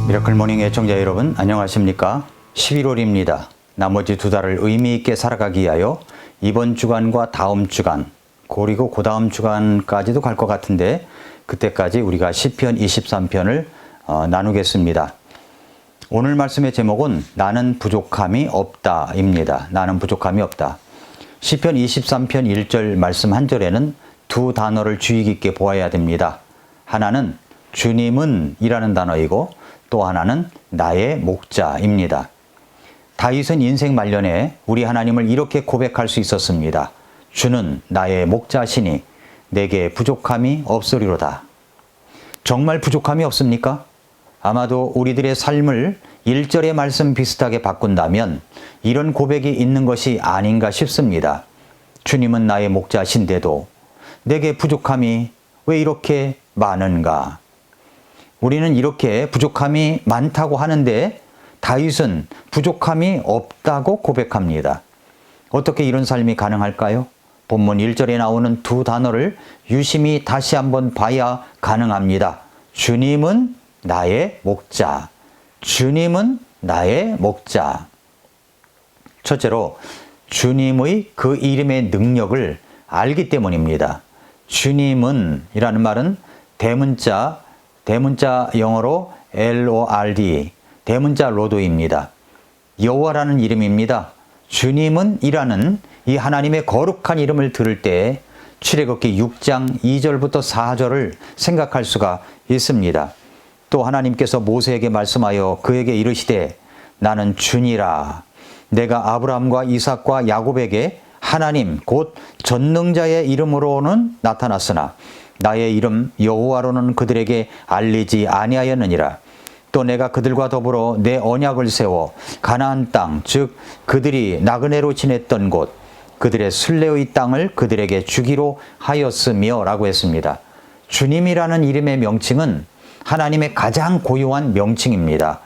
미라클 모닝 애청자 여러분 안녕하십니까? 11월입니다. 나머지 두 달을 의미 있게 살아가기 위하여 이번 주간과 다음 주간 그리고 그 다음 주간까지도 갈 것 같은데 그때까지 우리가 시편 23편을 나누겠습니다. 오늘 말씀의 제목은 나는 부족함이 없다 입니다. 나는 부족함이 없다. 시편 23편 1절 말씀 한 절에는 두 단어를 주의 깊게 보아야 됩니다. 하나는 주님은 이라는 단어이고 또 하나는 나의 목자입니다. 다윗은 인생 말년에 우리 하나님을 이렇게 고백할 수 있었습니다. 주는 나의 목자시니 내게 부족함이 없으리로다. 정말 부족함이 없습니까? 아마도 우리들의 삶을 1절의 말씀 비슷하게 바꾼다면 이런 고백이 있는 것이 아닌가 싶습니다. 주님은 나의 목자신데도 내게 부족함이 왜 이렇게 많은가? 우리는 이렇게 부족함이 많다고 하는데 다윗은 부족함이 없다고 고백합니다. 어떻게 이런 삶이 가능할까요? 본문 1절에 나오는 두 단어를 유심히 다시 한번 봐야 가능합니다. 주님은 나의 목자. 주님은 나의 목자. 첫째로 주님의 그 이름의 능력을 알기 때문입니다. 주님은 이라는 말은 대문자 영어로 LORD, 대문자 로드입니다. 여호와라는 이름입니다. 주님은 이라는 이 하나님의 거룩한 이름을 들을 때 출애굽기 6장 2절부터 4절을 생각할 수가 있습니다. 또 하나님께서 모세에게 말씀하여 그에게 이르시되 나는 주니라. 내가 아브라함과 이삭과 야곱에게 하나님 곧 전능자의 이름으로는 나타났으나 나의 이름 여호와로는 그들에게 알리지 아니하였느니라. 또 내가 그들과 더불어 내 언약을 세워 가나안 땅 즉 그들이 나그네로 지냈던 곳 그들의 순례의 땅을 그들에게 주기로 하였으며 라고 했습니다. 주님이라는 이름의 명칭은 하나님의 가장 고유한 명칭입니다.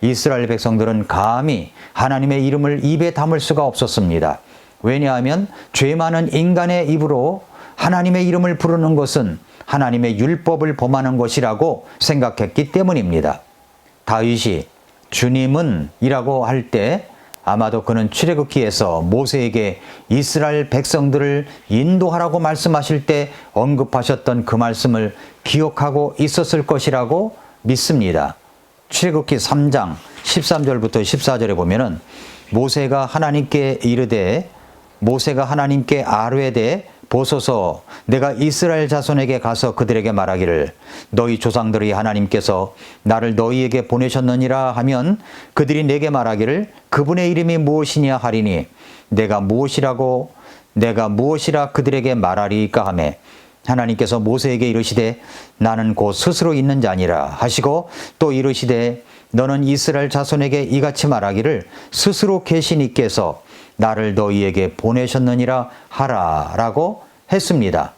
이스라엘 백성들은 감히 하나님의 이름을 입에 담을 수가 없었습니다. 왜냐하면 죄 많은 인간의 입으로 하나님의 이름을 부르는 것은 하나님의 율법을 범하는 것이라고 생각했기 때문입니다. 다윗이 주님은 이라고 할 때 아마도 그는 출애굽기에서 모세에게 이스라엘 백성들을 인도하라고 말씀하실 때 언급하셨던 그 말씀을 기억하고 있었을 것이라고 믿습니다. 출애굽기 3장 13절부터 14절에 보면은 모세가 하나님께 아뢰되 보소서 내가 이스라엘 자손에게 가서 그들에게 말하기를 너희 조상들의 하나님께서 나를 너희에게 보내셨느니라 하면 그들이 내게 말하기를 그분의 이름이 무엇이냐 하리니 내가 무엇이라 그들에게 말하리까 하매 하나님께서 모세에게 이르시되 나는 곧 스스로 있는 자니라 하시고 또 이르시되 너는 이스라엘 자손에게 이같이 말하기를 스스로 계신 이께서 나를 너희에게 보내셨느니라 하라 라고 했습니다.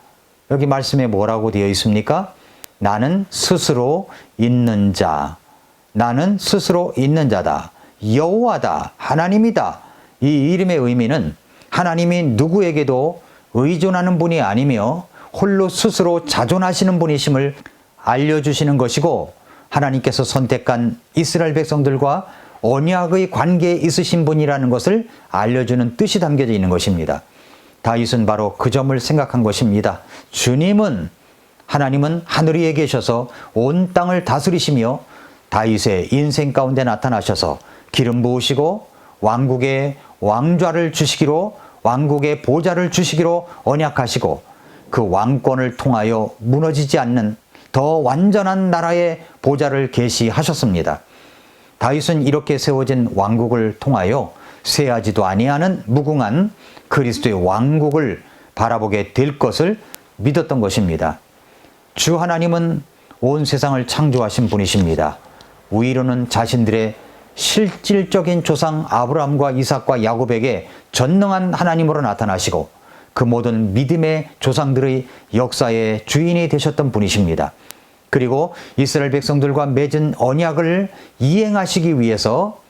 여기 말씀에 뭐라고 되어 있습니까? 나는 스스로 있는 자. 나는 스스로 있는 자다. 여호와다. 하나님이다. 이 이름의 의미는 하나님이 누구에게도 의존하는 분이 아니며 홀로 스스로 자존하시는 분이심을 알려주시는 것이고 하나님께서 선택한 이스라엘 백성들과 언약의 관계에 있으신 분이라는 것을 알려주는 뜻이 담겨져 있는 것입니다. 다윗은 바로 그 점을 생각한 것입니다. 하나님은 하늘 위에 계셔서 온 땅을 다스리시며 다윗의 인생 가운데 나타나셔서 기름 부으시고 왕국의 왕좌를 주시기로 왕국의 보좌를 주시기로 언약하시고 그 왕권을 통하여 무너지지 않는 더 완전한 나라의 보좌를 계시하셨습니다. 다윗은 이렇게 세워진 왕국을 통하여 쇠하지도 아니하는 무궁한 그리스도의 왕국을 바라보게 될 것을 믿었던 것입니다. 주 하나님은 온 세상을 창조하신 분이십니다. 위로는 자신들의 실질적인 조상 아브라함과 이삭과 야곱에게 전능한 하나님으로 나타나시고 그 모든 믿음의 조상들의 역사의 주인이 되셨던 분이십니다. 그리고 이스라엘 백성들과 맺은 언약을 이행하시기 위해서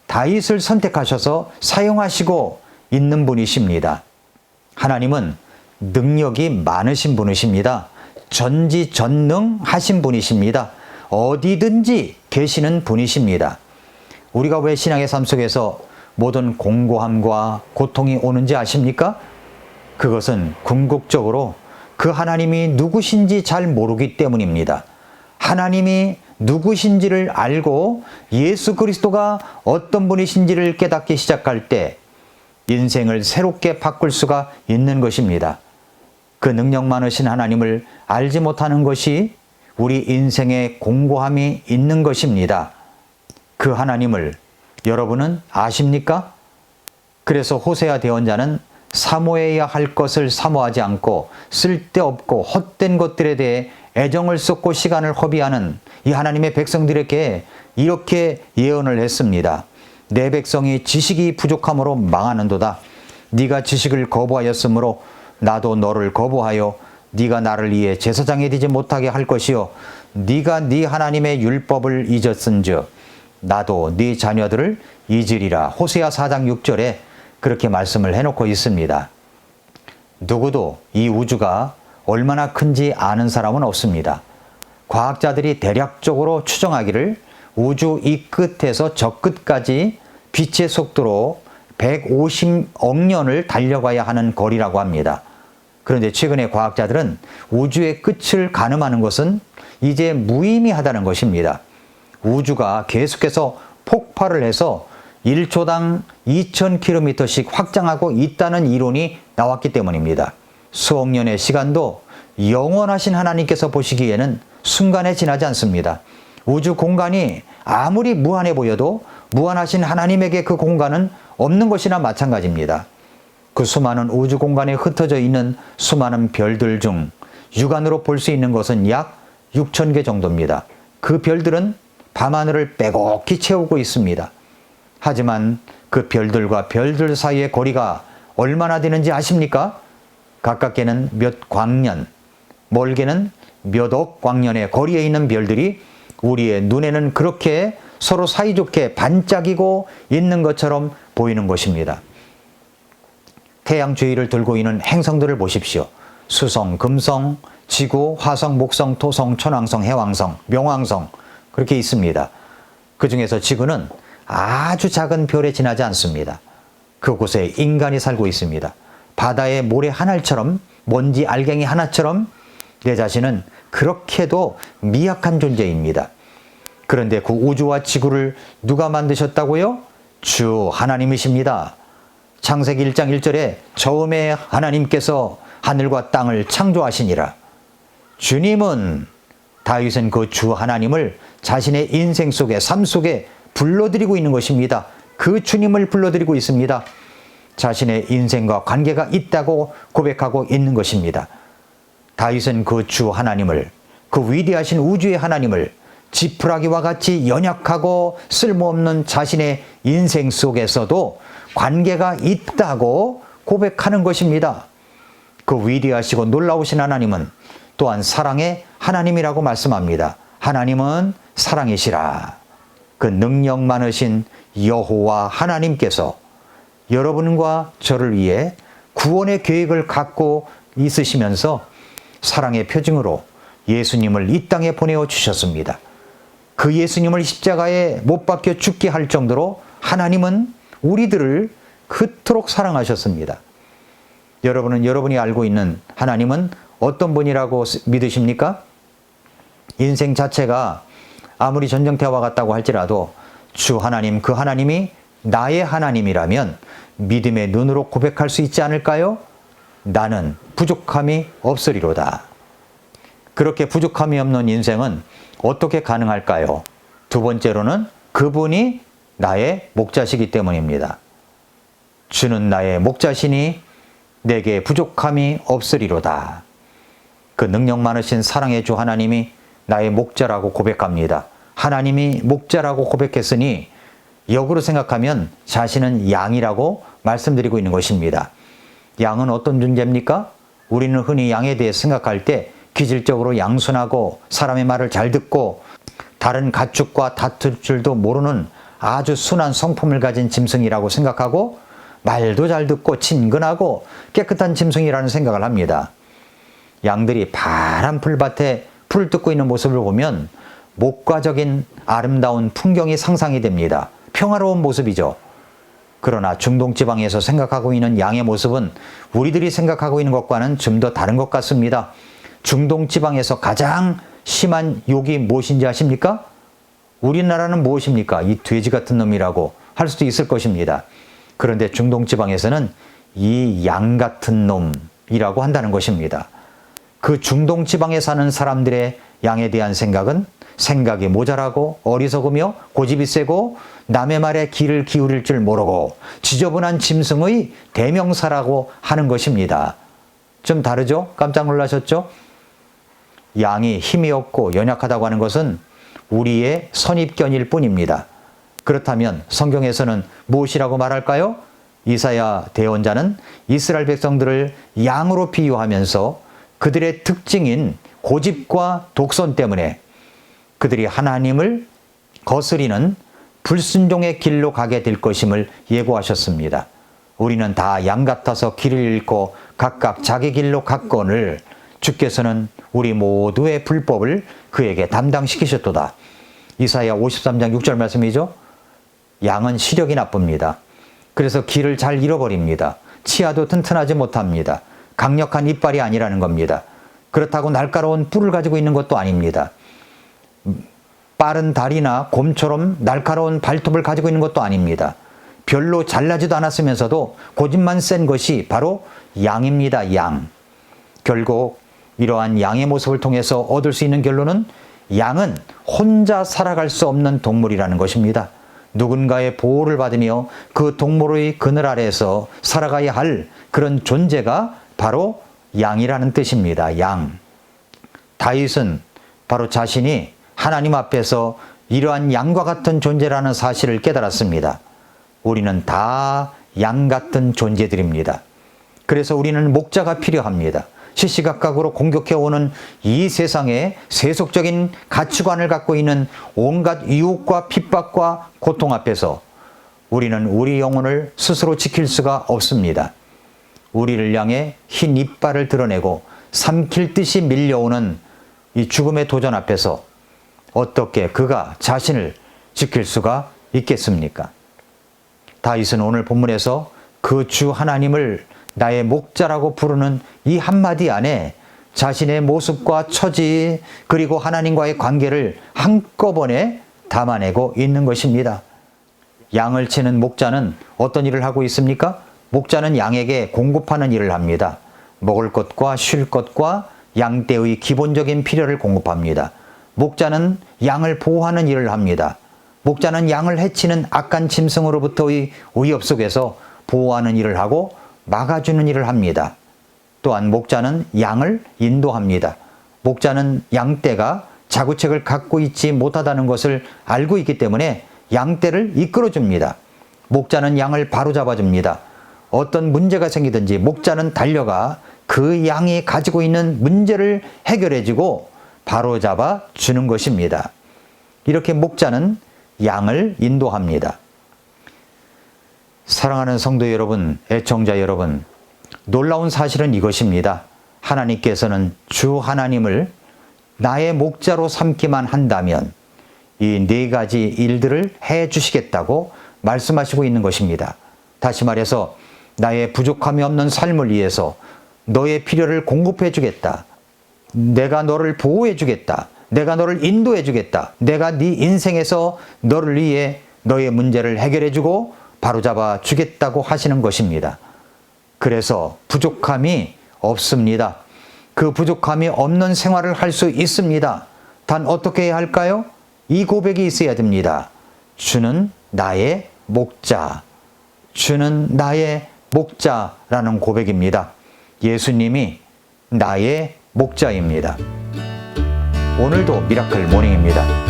다윗을 선택하셔서 사용하시고 있는 분이십니다. 하나님은 능력이 많으신 분이십니다. 전지전능하신 분이십니다. 어디든지 계시는 분이십니다. 우리가 왜 신앙의 삶 속에서 모든 공고함과 고통이 오는지 아십니까? 그것은 궁극적으로 그 하나님이 누구신지 잘 모르기 때문입니다. 하나님이 누구신지를 알고 예수 그리스도가 어떤 분이신지를 깨닫기 시작할 때 인생을 새롭게 바꿀 수가 있는 것입니다. 그 능력 많으신 하나님을 알지 못하는 것이 우리 인생에 공고함이 있는 것입니다. 그 하나님을 여러분은 아십니까? 그래서 호세아 대언자는 사모해야 할 것을 사모하지 않고 쓸데없고 헛된 것들에 대해 애정을 쏟고 시간을 허비하는 이 하나님의 백성들에게 이렇게 예언을 했습니다. 내 백성이 지식이 부족함으로 망하는도다. 네가 지식을 거부하였으므로 나도 너를 거부하여 네가 나를 위해 제사장이 되지 못하게 할 것이요 네가 네 하나님의 율법을 잊었은즉 나도 네 자녀들을 잊으리라. 호세아 4장 6절에 그렇게 말씀을 해놓고 있습니다. 누구도 이 우주가 얼마나 큰지 아는 사람은 없습니다. 과학자들이 대략적으로 추정하기를 우주 이 끝에서 저 끝까지 빛의 속도로 150억 년을 달려가야 하는 거리라고 합니다. 그런데 최근에 과학자들은 우주의 끝을 가늠하는 것은 이제 무의미하다는 것입니다. 우주가 계속해서 폭발을 해서 1초당 2000km씩 확장하고 있다는 이론이 나왔기 때문입니다. 수억 년의 시간도 영원하신 하나님께서 보시기에는 순간에 지나지 않습니다. 우주 공간이 아무리 무한해 보여도 무한하신 하나님에게 그 공간은 없는 것이나 마찬가지입니다. 그 수많은 우주 공간에 흩어져 있는 수많은 별들 중 육안으로 볼 수 있는 것은 약 6000개 정도입니다. 그 별들은 밤하늘을 빼곡히 채우고 있습니다. 하지만 그 별들과 별들 사이의 거리가 얼마나 되는지 아십니까? 가깝게는 몇 광년, 멀게는 몇 억 광년의 거리에 있는 별들이 우리의 눈에는 그렇게 서로 사이좋게 반짝이고 있는 것처럼 보이는 것입니다. 태양 주위를 돌고 있는 행성들을 보십시오. 수성, 금성, 지구, 화성, 목성, 토성, 천왕성, 해왕성, 명왕성 그렇게 있습니다. 그 중에서 지구는 아주 작은 별에 지나지 않습니다. 그곳에 인간이 살고 있습니다. 바다의 모래 한 알처럼 먼지 알갱이 하나처럼 내 자신은 그렇게도 미약한 존재입니다. 그런데 그 우주와 지구를 누가 만드셨다고요? 주 하나님이십니다. 창세기 1장 1절에 처음에 하나님께서 하늘과 땅을 창조하시니라. 주님은 다윗은 그 주 하나님을 자신의 인생 속에 삶 속에 불러들이고 있는 것입니다. 그 주님을 불러들이고 있습니다. 자신의 인생과 관계가 있다고 고백하고 있는 것입니다. 다윗은 그 주 하나님을, 그 위대하신 우주의 하나님을 지푸라기와 같이 연약하고 쓸모없는 자신의 인생 속에서도 관계가 있다고 고백하는 것입니다. 그 위대하시고 놀라우신 하나님은 또한 사랑의 하나님이라고 말씀합니다. 하나님은 사랑이시라. 그 능력 많으신 여호와 하나님께서 여러분과 저를 위해 구원의 계획을 갖고 있으시면서 사랑의 표징으로 예수님을 이 땅에 보내어 주셨습니다. 그 예수님을 십자가에 못 박혀 죽게 할 정도로 하나님은 우리들을 그토록 사랑하셨습니다. 여러분은 여러분이 알고 있는 하나님은 어떤 분이라고 믿으십니까? 인생 자체가 아무리 전쟁터와 같다고 할지라도 주 하나님, 그 하나님이 나의 하나님이라면 믿음의 눈으로 고백할 수 있지 않을까요? 나는 부족함이 없으리로다. 그렇게 부족함이 없는 인생은 어떻게 가능할까요? 두 번째로는 그분이 나의 목자시기 때문입니다. 주는 나의 목자시니 내게 부족함이 없으리로다. 그 능력 많으신 사랑의 주 하나님이 나의 목자라고 고백합니다. 하나님이 목자라고 고백했으니 역으로 생각하면 자신은 양이라고 말씀드리고 있는 것입니다. 양은 어떤 존재입니까? 우리는 흔히 양에 대해 생각할 때 기질적으로 양순하고 사람의 말을 잘 듣고 다른 가축과 다툴 줄도 모르는 아주 순한 성품을 가진 짐승이라고 생각하고 말도 잘 듣고 친근하고 깨끗한 짐승이라는 생각을 합니다. 양들이 파란 풀밭에 풀을 뜯고 있는 모습을 보면 목과적인 아름다운 풍경이 상상이 됩니다. 평화로운 모습이죠. 그러나 중동지방에서 생각하고 있는 양의 모습은 우리들이 생각하고 있는 것과는 좀 더 다른 것 같습니다. 중동지방에서 가장 심한 욕이 무엇인지 아십니까? 우리나라는 무엇입니까? 이 돼지 같은 놈이라고 할 수도 있을 것입니다. 그런데 중동지방에서는 이 양 같은 놈이라고 한다는 것입니다. 그 중동지방에 사는 사람들의 양에 대한 생각이 모자라고 어리석으며 고집이 세고 남의 말에 귀를 기울일 줄 모르고 지저분한 짐승의 대명사라고 하는 것입니다. 좀 다르죠? 깜짝 놀라셨죠? 양이 힘이 없고 연약하다고 하는 것은 우리의 선입견일 뿐입니다. 그렇다면 성경에서는 무엇이라고 말할까요? 이사야 대언자는 이스라엘 백성들을 양으로 비유하면서 그들의 특징인 고집과 독선 때문에 그들이 하나님을 거스리는 불순종의 길로 가게 될 것임을 예고하셨습니다. 우리는 다 양 같아서 길을 잃고 각각 자기 길로 갔거늘 주께서는 우리 모두의 불법을 그에게 담당시키셨도다. 이사야 53장 6절 말씀이죠. 양은 시력이 나쁩니다. 그래서 길을 잘 잃어버립니다. 치아도 튼튼하지 못합니다. 강력한 이빨이 아니라는 겁니다. 그렇다고 날카로운 뿔을 가지고 있는 것도 아닙니다. 빠른 다리나 곰처럼 날카로운 발톱을 가지고 있는 것도 아닙니다. 별로 잘나지도 않았으면서도 고집만 센 것이 바로 양입니다. 양. 결국 이러한 양의 모습을 통해서 얻을 수 있는 결론은 양은 혼자 살아갈 수 없는 동물이라는 것입니다. 누군가의 보호를 받으며 그 동물의 그늘 아래에서 살아가야 할 그런 존재가 바로 양이라는 뜻입니다. 양. 다윗은 바로 자신이 하나님 앞에서 이러한 양과 같은 존재라는 사실을 깨달았습니다. 우리는 다 양 같은 존재들입니다. 그래서 우리는 목자가 필요합니다. 시시각각으로 공격해오는 이 세상에 세속적인 가치관을 갖고 있는 온갖 유혹과 핍박과 고통 앞에서 우리는 우리 영혼을 스스로 지킬 수가 없습니다. 우리를 향해 흰 이빨을 드러내고 삼킬 듯이 밀려오는 이 죽음의 도전 앞에서 어떻게 그가 자신을 지킬 수가 있겠습니까? 다윗은 오늘 본문에서 그 주 하나님을 나의 목자라고 부르는 이 한마디 안에 자신의 모습과 처지 그리고 하나님과의 관계를 한꺼번에 담아내고 있는 것입니다. 양을 치는 목자는 어떤 일을 하고 있습니까? 목자는 양에게 공급하는 일을 합니다. 먹을 것과 쉴 것과 양떼의 기본적인 필요를 공급합니다. 목자는 양을 보호하는 일을 합니다. 목자는 양을 해치는 악한 짐승으로부터의 위협 속에서 보호하는 일을 하고 막아주는 일을 합니다. 또한 목자는 양을 인도합니다. 목자는 양떼가 자구책을 갖고 있지 못하다는 것을 알고 있기 때문에 양떼를 이끌어줍니다. 목자는 양을 바로잡아줍니다. 어떤 문제가 생기든지 목자는 달려가 그 양이 가지고 있는 문제를 해결해주고 바로잡아 주는 것입니다. 이렇게 목자는 양을 인도합니다. 사랑하는 성도 여러분, 애청자 여러분, 놀라운 사실은 이것입니다. 하나님께서는 주 하나님을 나의 목자로 삼기만 한다면 이 네 가지 일들을 해 주시겠다고 말씀하시고 있는 것입니다. 다시 말해서 나의 부족함이 없는 삶을 위해서 너의 필요를 공급해 주겠다. 내가 너를 보호해 주겠다. 내가 너를 인도해 주겠다. 내가 네 인생에서 너를 위해 너의 문제를 해결해 주고 바로잡아 주겠다고 하시는 것입니다. 그래서 부족함이 없습니다. 그 부족함이 없는 생활을 할 수 있습니다. 단 어떻게 해야 할까요? 이 고백이 있어야 됩니다. 주는 나의 목자. 주는 나의 목자라는 고백입니다. 예수님이 나의 목자입니다. 오늘도 미라클 모닝입니다.